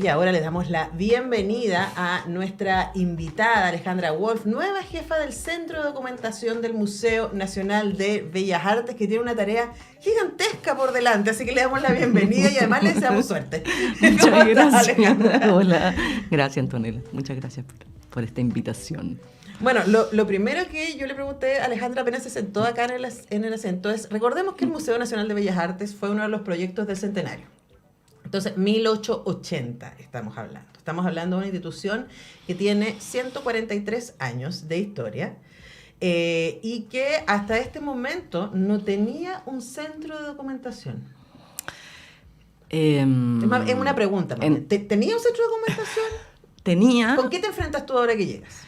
Y ahora le damos la bienvenida a nuestra invitada Alejandra Wolf, nueva jefa del Centro de Documentación del Museo Nacional de Bellas Artes, que tiene una tarea gigantesca por delante, así que le damos la bienvenida y además le deseamos suerte. Muchas gracias. Hola. Gracias, Antonella. Muchas gracias por esta invitación. Bueno, lo primero que yo le pregunté a Alejandra apenas se sentó acá en el asiento es, recordemos que el Museo Nacional de Bellas Artes fue uno de los proyectos del centenario. Entonces, 1880 estamos hablando. Estamos hablando de una institución que tiene 143 años de historia y que hasta este momento no tenía un centro de documentación. Es una pregunta. ¿Tenía un centro de documentación? Tenía. ¿Con qué te enfrentas tú ahora que llegas?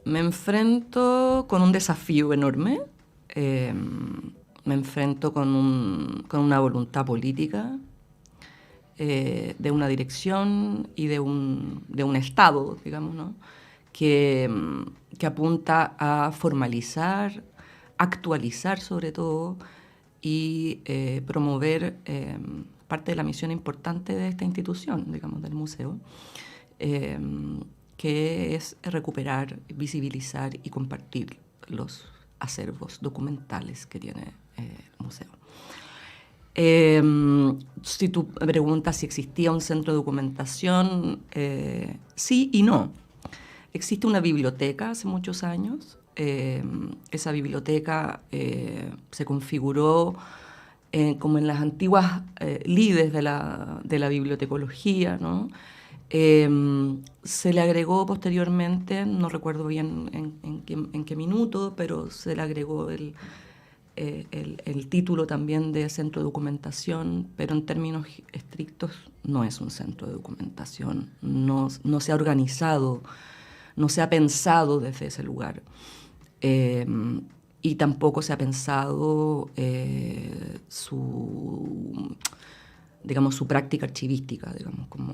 Me enfrento con un desafío enorme. Me enfrento con una voluntad política. De una dirección y de un Estado, digamos, ¿no? que apunta a formalizar, actualizar sobre todo y promover parte de la misión importante de esta institución, digamos, del museo, que es recuperar, visibilizar y compartir los acervos documentales que tiene el museo. Si tú me preguntas si existía un centro de documentación, sí y no. Existe una biblioteca hace muchos años. Esa biblioteca se configuró como en las antiguas lides de la bibliotecología, ¿no? Se le agregó posteriormente, no recuerdo bien en qué minuto, pero se le agregó el título también de centro de documentación, pero en términos estrictos no es un centro de documentación, no se ha organizado, no se ha pensado desde ese lugar, y tampoco se ha pensado su práctica archivística, digamos, como...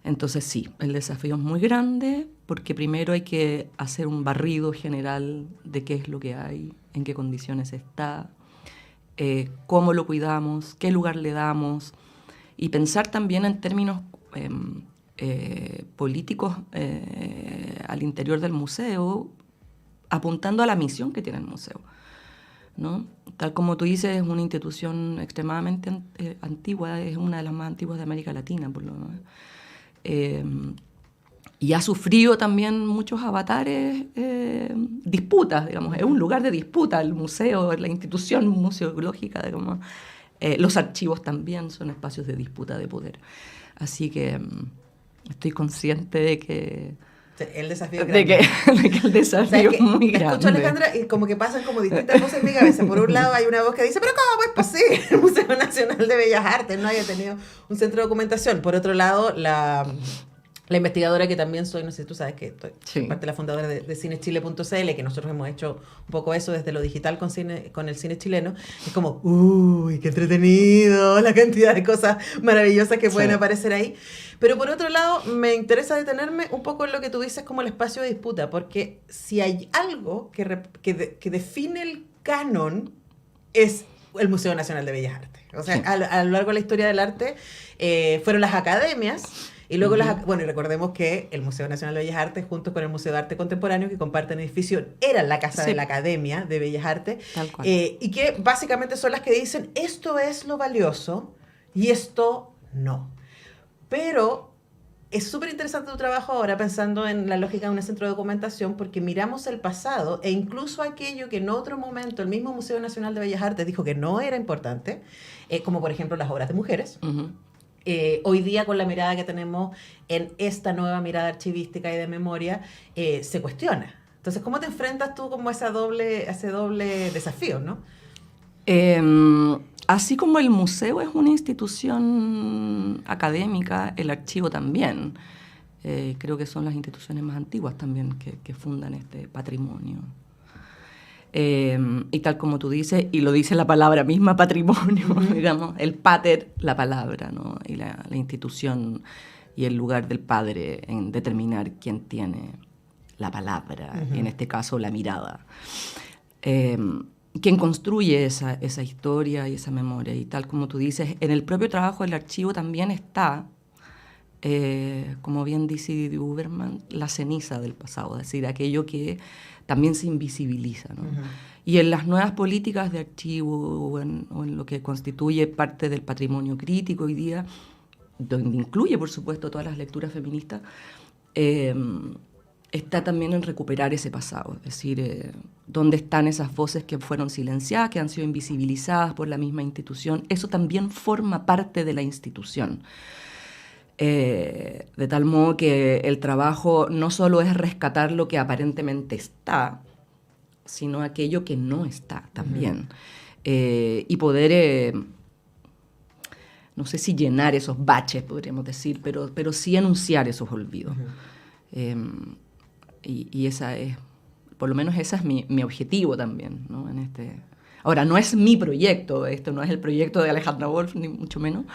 Entonces sí, el desafío es muy grande porque primero hay que hacer un barrido general de qué es lo que hay, en qué condiciones está, cómo lo cuidamos, qué lugar le damos y pensar también en términos políticos al interior del museo, apuntando a la misión que tiene el museo, ¿no? Tal como tú dices, es una institución extremadamente antigua, es una de las más antiguas de América Latina, por lo menos. Y ha sufrido también muchos avatares, disputas, digamos, es un lugar de disputa el museo, la institución museológica, digamos. Los archivos también son espacios de disputa de poder. Así que estoy consciente de que el desafío es grande. De que el desafío es muy grande. Escucho a Alejandra y como que pasan como distintas voces en mi cabeza. Por un lado hay una voz que dice, pero ¿cómo es posible que el Museo Nacional de Bellas Artes no haya tenido un centro de documentación? Por otro lado, la investigadora que también soy, no sé si tú sabes que soy parte de la fundadora de cinechile.cl, que nosotros hemos hecho un poco eso desde lo digital con el cine chileno, es como, uy, qué entretenido, la cantidad de cosas maravillosas que pueden aparecer ahí. Pero por otro lado, me interesa detenerme un poco en lo que tú dices como el espacio de disputa, porque si hay algo que define el canon, es el Museo Nacional de Bellas Artes. O sea, a lo largo de la historia del arte fueron las academias. Y luego, y recordemos que el Museo Nacional de Bellas Artes, junto con el Museo de Arte Contemporáneo, que comparten edificio, eran la casa de la Academia de Bellas Artes, y que básicamente son las que dicen, esto es lo valioso y esto no. Pero es súper interesante tu trabajo ahora pensando en la lógica de un centro de documentación, porque miramos el pasado e incluso aquello que en otro momento el mismo Museo Nacional de Bellas Artes dijo que no era importante, como por ejemplo las obras de mujeres. Hoy día, con la mirada que tenemos en esta nueva mirada archivística y de memoria, se cuestiona. Entonces, ¿cómo te enfrentas tú como a ese doble desafío, no? Así como el museo es una institución académica, el archivo también. Creo que son las instituciones más antiguas también que fundan este patrimonio. Y tal como tú dices, y lo dice la palabra misma, patrimonio, digamos, el pater, la palabra, ¿no? Y la institución y el lugar del padre en determinar quién tiene la palabra, en este caso la mirada. quien construye esa historia y esa memoria. Y tal como tú dices, en el propio trabajo del archivo también está, como bien dice Didi Huberman, la ceniza del pasado, es decir, aquello que también se invisibiliza, ¿no? Uh-huh. Y en las nuevas políticas de archivo o en lo que constituye parte del patrimonio crítico hoy día, donde incluye, por supuesto, todas las lecturas feministas, está también en recuperar ese pasado, es decir, dónde están esas voces que fueron silenciadas, que han sido invisibilizadas por la misma institución. Eso también forma parte de la institución. De tal modo que el trabajo no solo es rescatar lo que aparentemente está, sino aquello que no está también. Uh-huh. Y poder, no sé si llenar esos baches, podríamos decir, pero sí enunciar esos olvidos. Uh-huh. Y esa es, por lo menos ese es mi objetivo también, ¿no? Ahora, no es mi proyecto, esto no es el proyecto de Alejandra Wolf, ni mucho menos,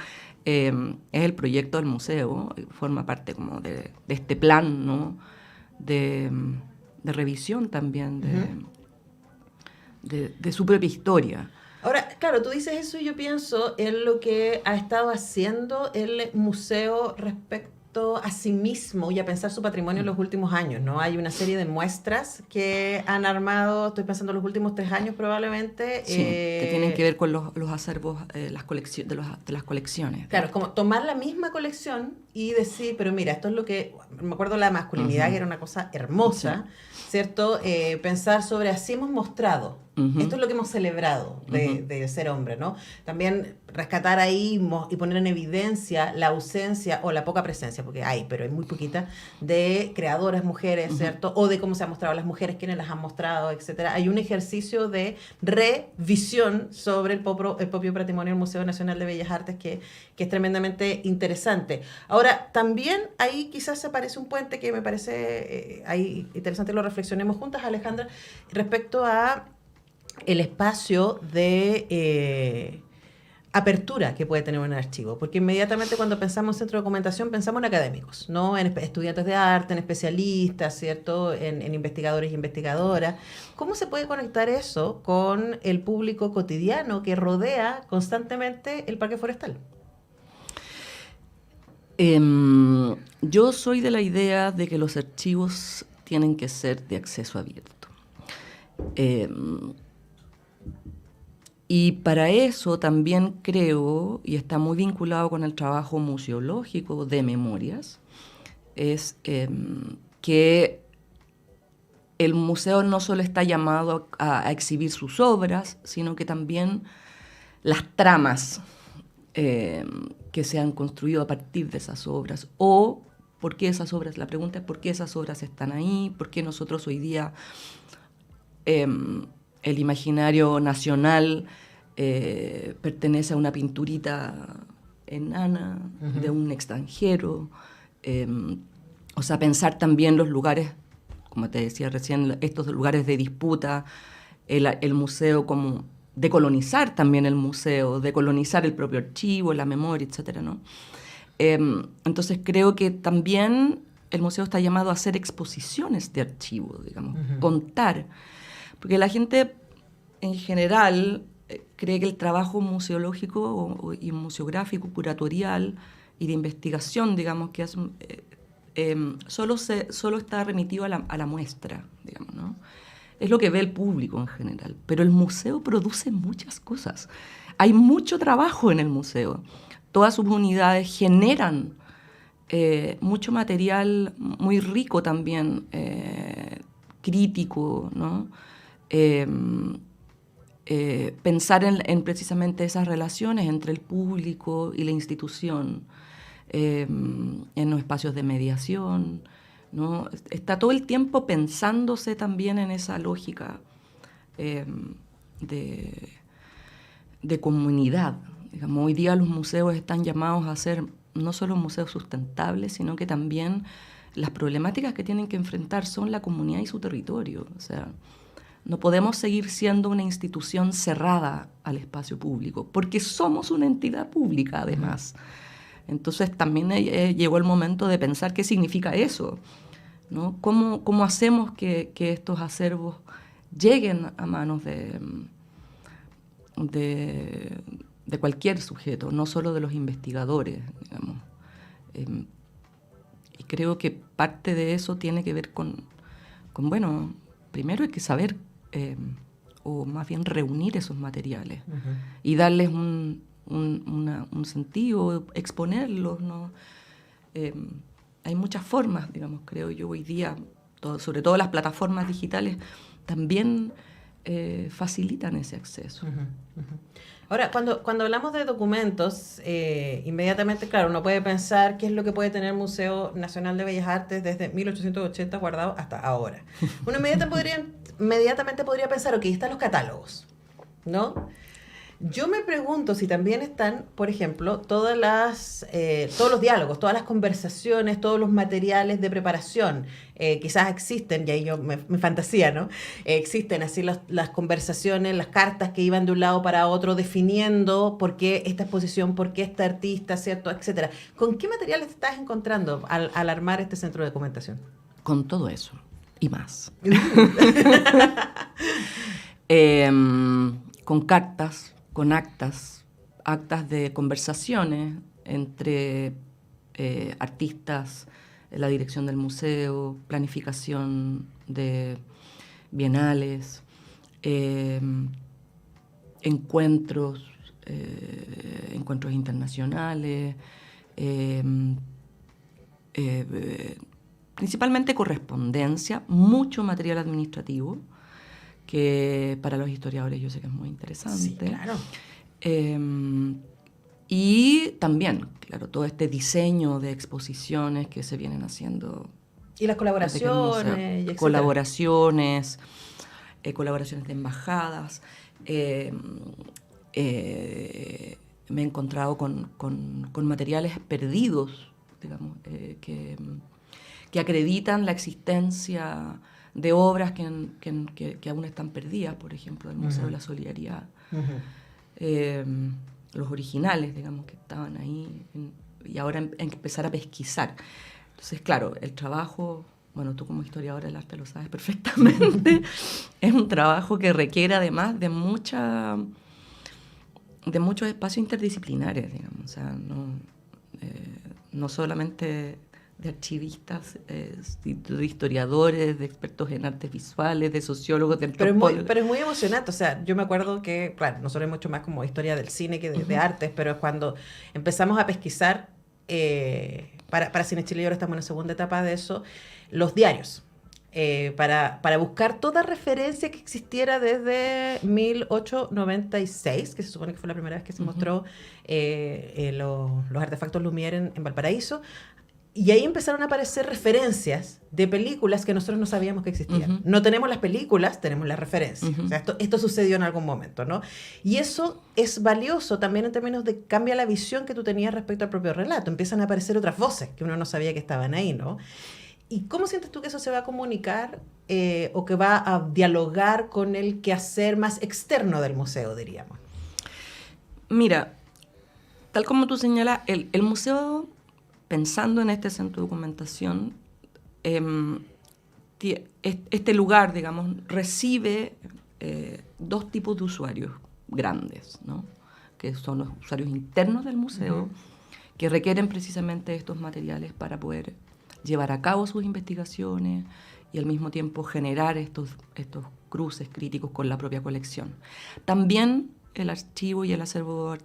es el proyecto del museo, forma parte como de este plan, ¿no? de revisión también de su propia historia. Ahora, claro, tú dices eso y yo pienso en lo que ha estado haciendo el museo respecto a sí mismo y a pensar su patrimonio en los últimos años, ¿no? Hay una serie de muestras que han armado, estoy pensando en los últimos 3 años probablemente. Sí, que tienen que ver con los acervos de las colecciones. Claro, es como tomar la misma colección y decir, pero mira, esto es lo que... Me acuerdo la masculinidad, uh-huh, que era una cosa hermosa, sí, ¿cierto? Pensar sobre así hemos mostrado. Uh-huh. Esto es lo que hemos celebrado de ser hombre, ¿no? También rescatar ahí y poner en evidencia la ausencia o la poca presencia, porque hay, pero hay muy poquita, de creadoras mujeres, uh-huh, ¿cierto? O de cómo se han mostrado las mujeres, quiénes las han mostrado, etcétera. Hay un ejercicio de revisión sobre el propio patrimonio del Museo Nacional de Bellas Artes que es tremendamente interesante. Ahora, también ahí quizás se aparece un puente que me parece ahí interesante que lo reflexionemos juntas, Alejandra, respecto a el espacio de apertura que puede tener un archivo, porque inmediatamente cuando pensamos en centro de documentación pensamos en académicos, ¿no? En estudiantes de arte, en especialistas, ¿cierto? En investigadores y investigadoras. ¿Cómo se puede conectar eso con el público cotidiano que rodea constantemente el Parque Forestal? Yo soy de la idea de que los archivos tienen que ser de acceso abierto. Y para eso también creo, y está muy vinculado con el trabajo museológico de memorias, es que el museo no solo está llamado a exhibir sus obras, sino que también las tramas que se han construido a partir de esas obras, o por qué esas obras, la pregunta es por qué esas obras están ahí, por qué nosotros hoy día... el imaginario nacional pertenece a una pinturita enana, uh-huh, de un extranjero. O sea, pensar también los lugares, como te decía recién, estos lugares de disputa, el museo como decolonizar también el museo, decolonizar el propio archivo, la memoria, etcétera, ¿no? Entonces creo que también el museo está llamado a hacer exposiciones de archivo, digamos, uh-huh, contar. Porque la gente en general cree que el trabajo museológico y museográfico, curatorial y de investigación, digamos, que es, solo está remitido a la muestra, digamos, ¿no? Es lo que ve el público en general. Pero el museo produce muchas cosas. Hay mucho trabajo en el museo. Todas sus unidades generan mucho material muy rico también, crítico, ¿no? Pensar en precisamente esas relaciones entre el público y la institución, en los espacios de mediación, ¿no? Está todo el tiempo pensándose también en esa lógica de comunidad. Digamos, hoy día los museos están llamados a ser no solo museos sustentables, sino que también las problemáticas que tienen que enfrentar son la comunidad y su territorio. O sea, no podemos seguir siendo una institución cerrada al espacio público, porque somos una entidad pública, además. Entonces también llegó el momento de pensar qué significa eso, ¿no? ¿Cómo hacemos que estos acervos lleguen a manos de cualquier sujeto, no solo de los investigadores, digamos. Y creo que parte de eso tiene que ver con bueno, primero hay que saber, o más bien reunir esos materiales y darles un sentido, exponerlos, ¿no? Hay muchas formas, digamos, creo yo hoy día, sobre todo las plataformas digitales, también facilitan ese acceso. Ahora, cuando hablamos de documentos, inmediatamente, claro, uno puede pensar qué es lo que puede tener el Museo Nacional de Bellas Artes desde 1880 guardado hasta ahora. Uno inmediatamente podría pensar, ok, están los catálogos, ¿no? Yo me pregunto si también están, por ejemplo, todos los diálogos, todas las conversaciones, todos los materiales de preparación. Quizás existen, y ahí yo me fantasía, ¿no? Existen así las conversaciones, las cartas que iban de un lado para otro definiendo por qué esta exposición, por qué este artista, ¿cierto? Etcétera. ¿Con qué materiales te estás encontrando al armar este centro de documentación? Con todo eso y más. Con cartas, con actas de conversaciones entre artistas, la dirección del museo, planificación de bienales, encuentros internacionales, principalmente correspondencia, mucho material administrativo, que para los historiadores yo sé que es muy interesante. Sí, claro. Y también, claro, todo este diseño de exposiciones que se vienen haciendo. Y las colaboraciones. Y colaboraciones de embajadas. Me he encontrado con materiales perdidos, digamos, que acreditan la existencia de obras que aún están perdidas, por ejemplo, del Museo de la Solidaridad. Los originales, digamos, que estaban ahí, y ahora empezar a pesquisar. Entonces, claro, el trabajo, bueno, tú como historiadora del arte lo sabes perfectamente, es un trabajo que requiere además de muchos espacios interdisciplinares, digamos, o sea, no solamente de archivistas, de historiadores, de expertos en artes visuales, de sociólogos, de antropólogos. Pero es muy emocionante, o sea, yo me acuerdo que, claro, nosotros es mucho más como historia del cine que de artes, pero es cuando empezamos a pesquisar, para Cine Chile, y ahora estamos en la segunda etapa de eso, los diarios, para buscar toda referencia que existiera desde 1896, que se supone que fue la primera vez que se mostró los artefactos Lumière en Valparaíso. Y ahí empezaron a aparecer referencias de películas que nosotros no sabíamos que existían. No tenemos las películas, tenemos las referencias. O sea, esto sucedió en algún momento, ¿no? Y eso es valioso también en términos de cambia la visión que tú tenías respecto al propio relato. Empiezan a aparecer otras voces que uno no sabía que estaban ahí, ¿no? ¿Y cómo sientes tú que eso se va a comunicar o que va a dialogar con el quehacer más externo del museo, diríamos? Mira, tal como tú señalas, el museo, pensando en este centro de documentación, este lugar, digamos, recibe dos tipos de usuarios grandes, ¿no? Que son los usuarios internos del museo, que requieren precisamente estos materiales para poder llevar a cabo sus investigaciones y al mismo tiempo generar estos cruces críticos con la propia colección. También el archivo y el acervo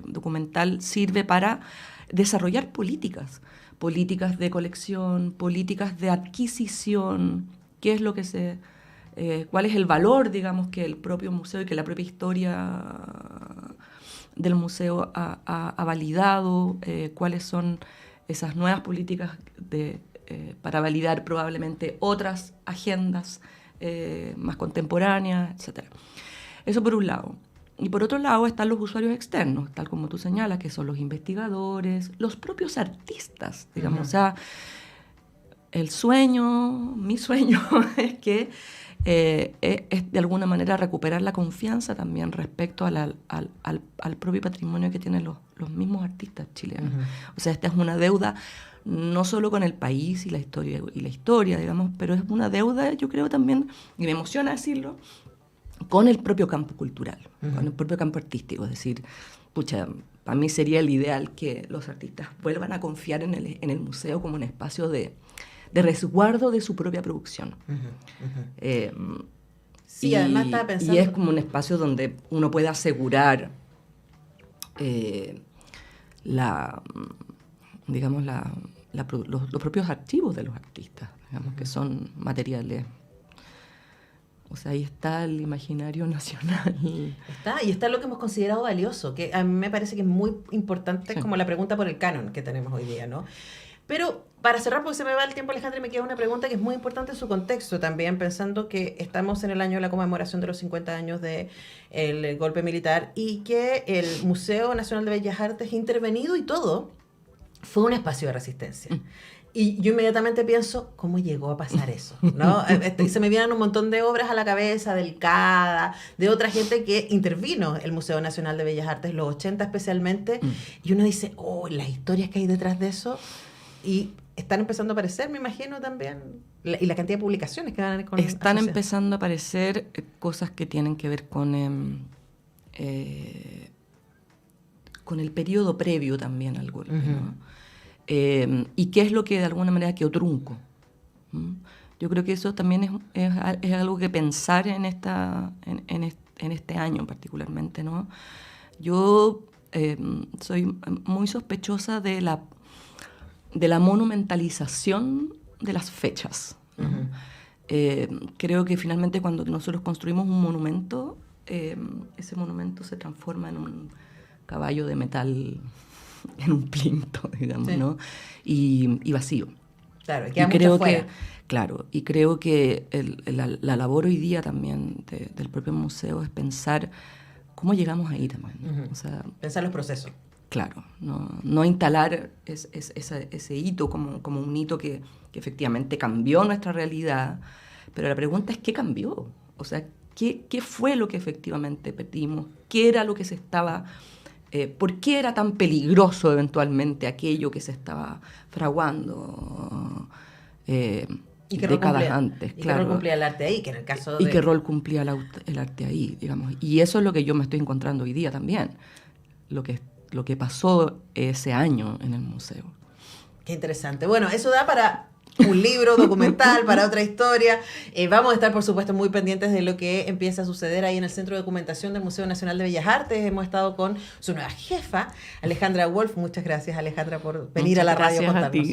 documental sirve para desarrollar políticas de colección, políticas de adquisición, qué es lo que cuál es el valor, digamos, que el propio museo y que la propia historia del museo ha validado, cuáles son esas nuevas políticas para validar probablemente otras agendas más contemporáneas, etc. Eso por un lado. Y por otro lado están los usuarios externos, tal como tú señalas, que son los investigadores, los propios artistas, digamos. O sea, mi sueño es que es de alguna manera recuperar la confianza también respecto al propio patrimonio que tienen los mismos artistas chilenos. O sea, esta es una deuda no solo con el país y la historia, digamos, pero es una deuda, yo creo también, y me emociona decirlo, con el propio campo cultural, con el propio campo artístico. Es decir, pucha, para mí sería el ideal que los artistas vuelvan a confiar en el museo como un espacio de resguardo de su propia producción. Sí, además estaba pensando... Y es como un espacio donde uno puede asegurar los propios archivos de los artistas, digamos, que son materiales. O sea, ahí está el imaginario nacional. Y está lo que hemos considerado valioso, que a mí me parece que es muy importante, como la pregunta por el canon que tenemos hoy día, ¿no? Pero para cerrar, porque se me va el tiempo, Alejandra, me queda una pregunta que es muy importante en su contexto también, pensando que estamos en el año de la conmemoración de los 50 años del golpe militar y que el Museo Nacional de Bellas Artes, intervenido y todo, fue un espacio de resistencia. Y yo inmediatamente pienso, ¿cómo llegó a pasar eso? ¿No? Se me vienen un montón de obras a la cabeza, del CADA, de otra gente que intervino el Museo Nacional de Bellas Artes, los 80 especialmente, y uno dice, oh, las historias que hay detrás de eso, y están empezando a aparecer, me imagino también, y la cantidad de publicaciones que van con están empezando a aparecer cosas que tienen que ver con el periodo previo también al golpe, ¿no? Y qué es lo que de alguna manera quedó trunco. Yo creo que eso también es algo que pensar en este año particularmente, ¿no? Yo soy muy sospechosa de la monumentalización de las fechas, ¿no? Creo que finalmente cuando nosotros construimos un monumento, ese monumento se transforma en un caballo de metal, en un plinto, digamos, sí, ¿no? Y vacío. Claro, queda mucho fuera. Claro, y creo que la labor hoy día también del propio museo es pensar cómo llegamos ahí también, ¿no? O sea, pensar los procesos. Claro, no instalar ese hito como un hito que efectivamente cambió nuestra realidad, pero la pregunta es ¿qué cambió? O sea, ¿qué fue lo que efectivamente perdimos? ¿Qué era lo que se estaba... ¿Por qué era tan peligroso eventualmente aquello que se estaba fraguando décadas antes? ¿Y qué rol cumplía el arte ahí? Que en el caso ¿Y qué rol cumplía el arte ahí, digamos? Y eso es lo que yo me estoy encontrando hoy día también, lo que pasó ese año en el museo. Qué interesante. Bueno, eso da para un libro documental, para otra historia. Vamos a estar, por supuesto, muy pendientes de lo que empieza a suceder ahí en el Centro de Documentación del Museo Nacional de Bellas Artes. Hemos estado con su nueva jefa, Alejandra Wolf. Muchas gracias, Alejandra, por venir a la radio a contarnos.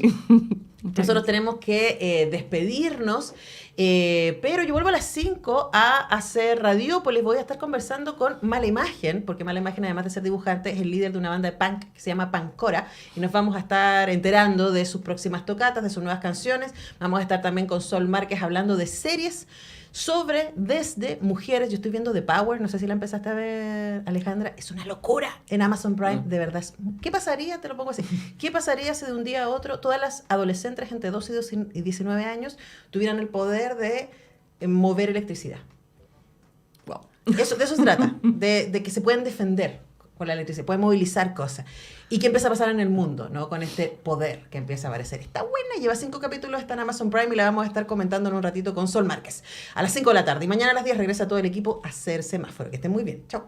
Nosotros tenemos que despedirnos, pero yo vuelvo a las 5 a hacer Radiópolis. Voy a estar conversando con Mala Imagen, porque Mala Imagen, además de ser dibujante, es el líder de una banda de punk que se llama Pancora, y nos vamos a estar enterando de sus próximas tocatas, de sus nuevas canciones. Vamos a estar también con Sol Márquez hablando de series desde mujeres. Yo estoy viendo The Power, no sé si la empezaste a ver, Alejandra, es una locura en Amazon Prime, de verdad. ¿Qué pasaría? Te lo pongo así. ¿Qué pasaría si de un día a otro todas las adolescentes entre 12 y 19 años tuvieran el poder de mover electricidad? Wow. De eso se trata, de que se pueden defender con la electricidad, pueden movilizar cosas. ¿Y qué empieza a pasar en el mundo, ¿no? Con este poder que empieza a aparecer? Está buena, lleva 5 capítulos, está en Amazon Prime y la vamos a estar comentando en un ratito con Sol Márquez. A las 5 de la tarde. Y mañana a las 10 regresa todo el equipo a hacer Semáforo. Que estén muy bien. Chao.